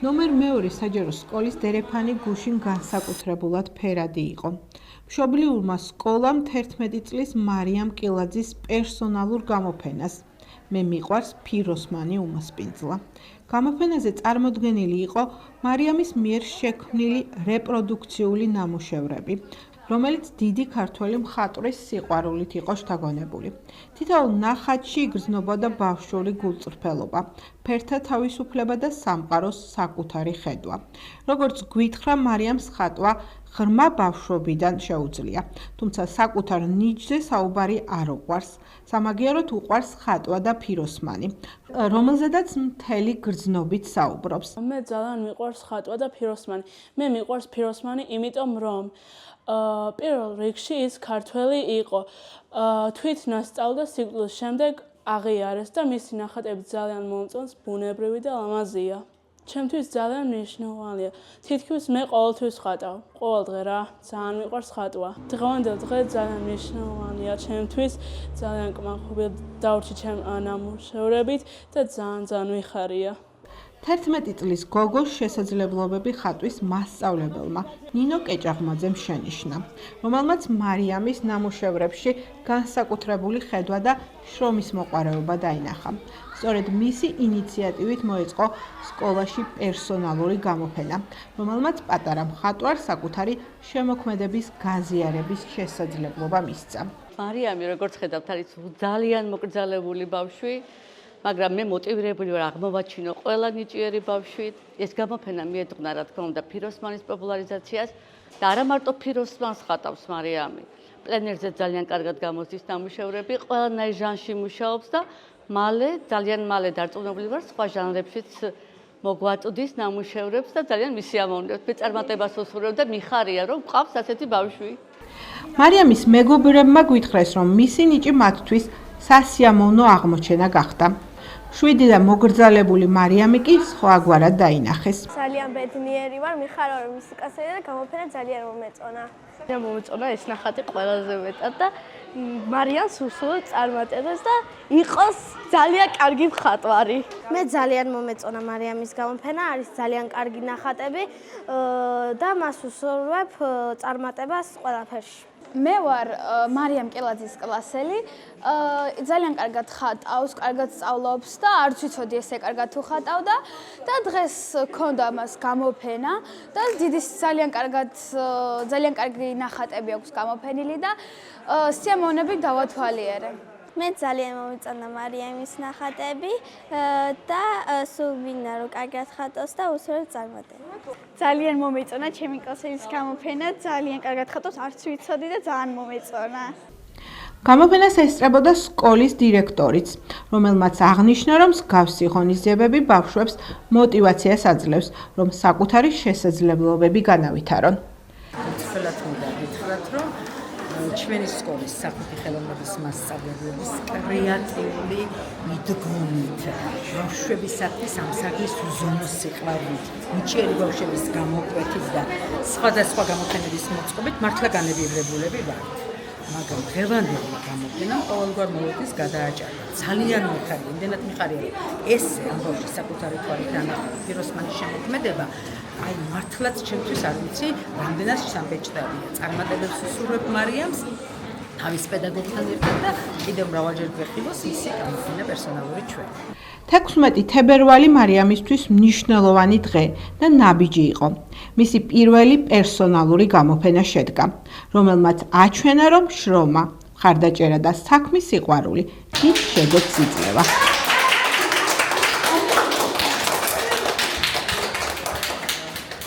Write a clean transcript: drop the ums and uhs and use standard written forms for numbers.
ნომერ მეორე საჯარო სკოლის დერეფანი გუშინ განსაკუთრებულად ფერადი იყო. მშობლიურმა სკოლამ 11 წლის მარიამ კილაძის პერსონალურ გამოფენას მე მიყვარს ფიროსმანი უმასპინძლა. გამოფენაზე წარმოდგენილი იყო მარიამის მიერ შექმნილი რეპროდუქციული ნამუშევრები, რომელიც დიდი ქართველი მხატვრის სიყვარულით იყო შთაგონებული. თითოეულ ნახატში იგრძნობოდა ბავშვური გულწრფელობა, ფერთა თავისუფლება და სამყაროს საკუთარი ხედვა. როგორც გვითხრა, მარიამს ხატვა ღრმა ბავშვობიდან შეუძლია, თუმცა საკუთარ ნიჭზე საუბარი არ უყვარს. სამაგიეროდ უყვარს ხატვა და ფიროსმანი, რომელზედაც მთელი გრძნობით საუბრობს. მე ძალიან მიყვარს ხატვა და ფიროსმანი. მე მიყვარს ფიროსმანი, იმიტომ რომ პირველ რიგში ის ქართველი იყო. თვით ნასწავლდა სიკვდილის შემდეგ აღიარეს და მისი ნახატები ძალიან მომწონს, ბუნებრივი და ლამაზია. ჩემთვის ძალიან მნიშვნელოვანია. თითქმის მე ყოველთვის ხატავ. ყოველ დღე რა, ძალიან მიყვარს ხატვა. დღევანდელ დღე ძალიან მნიშვნელოვანია ჩემთვის, ძალიან კმაყოფილ დავრჩი ჩემ ნამუშევრებით და ძალიან მიხარია. 11 წლის გოგოს შესაძლებლობები ხატვის მასწავლებელმა ნინო კეჭაღმაძემ შენიშნა, რომელმაც მარიამის ნამუშევრებში განსაკუთრებული ხედვა და შრომის მოყვარეობა დაინახა. სწორედ მისი ინიციატივით მოეწყო სკოლაში პერსონალური გამოფენა, რომელმაც პატარა მხატვარს საკუთარი შემოქმედების გაზიარების შესაძლებლობა მისცა. მარიამი, როგორც ხედავთ, არის ძალიან მოკრძალებული ბავშვი. მაგრამ მე მოტივირებული ვარ აღმოვაჩინო ყველა ნიჭიერი ბავშვი. ეს გამოფენა მიეძღვნა, რა თქმა უნდა, ფიროსმანის პოპულარიზაციას და არა მარტო ფიროსმანს ხატავს მარიამი. პლენერზე ძალიან კარგად გამოსდის ნამუშევრები, ყველანაირ ჟანრში მუშაობს და ძალიან მალე დარწმუნებული ვარ, სხვა ჟანრებშიც მოგვაწვდის ნამუშევრებს და ძალიან მისიამოვნებთ. მე წარმატებას ვუსურვებ და მიხარია, რომ გვყავს ასეთი ბავშვი. მარიამის მეგობრებმა გვითხრეს, რომ მისი ნიჭი მათთვის სასიამოვნო აღმოჩენა გახდა. 7 და მოგრძალებული მარიამი კი სხვაგვარად დაინახეს. ძალიან ბედნიერი ვარ, მიხარო რომ მუსიკასა და გამოფენა ძალიან მომეწონა. ძალიან მომეწონა ეს ნახატი ყველაზე მეტად და მარიამს უსურვებ წარმატებას და იყოს ძალიან კარგი მხატვარი. მე ძალიან მომეწონა მარიამის გამოფენა, არის ძალიან კარგი ნახატები და მას უსურვებ წარმატებას ყველაფერში. მე ვარ მარიამ კილაძის კლასელი. ძალიან კარგად ხატავს, კარგად სწავლობს და არც ვიცოდი ესე კარგად თუ ხატავდა და დღეს ქონდა მას გამოფენა და ძალიან კარგი ნახატები აქვს გამოფენილი და სიამოვნებით დავათვალიერე. მე ძალიან მომეწონა მარიამის ნახატები და სულ მინდა რომ კარგად ხატოს და უსურვებ წარმატებას. ძალიან მომეწონა ჩემი კლასელის გამოფენა, ძალიან კარგად ხატავს, არც ვიცოდი და ძალიან მომეწონა. გამოფენას ესწრებოდა სკოლის დირექტორიც, რომელმაც აღნიშნა, რომ მსგავსი ღონისძიებები ბავშვებს მოტივაციას აძლევს, რომ საკუთარი შესაძლებლობები განავითარონ. ხელათ მინდა გითხრათ, რომ ჩვენი სკოლის საფუძველი ხელოვნების მასწავლებლების კრეატიული მიდგომით, ბავშვებისათვის ამ საკის უზომო სიყვარulით, ნიჭიერი ბავშვების გამოკვეთით და სხვადასხვა გამოფენების მოწყობით მართლა განებივრებულები ვართ. მაგრამ დღევანდელი გამოფენა ყოველგვარ მოლოდის გადააჭარბა. ძალიან მიხარია, იმდენად მიხარია, რომ ესე ამ ბავშვის საკუთარი თვალით დანახული ფიროსმანის შემოქმედება აი მართლაც ჩემთვის არ ვიცი, რამდენად სამბეჭდავია. წარმატებებს უსურვებ მარიამს თავის პედაგოგთან ერთად და კიდევ მრავალჯერ გვეხილოს მისი გამოფენა პერსონალური ჩვენი. 16 თებერვალი მარიამისთვის მნიშვნელოვანი დღე და ნაბიჯი იყო. მისი პირველი პერსონალური გამოფენა შედგა, რომელმაც აჩვენა, რომ შრომა, მხარდაჭერა და საქმის სიყვარული დიდ შედეგს იძლევა.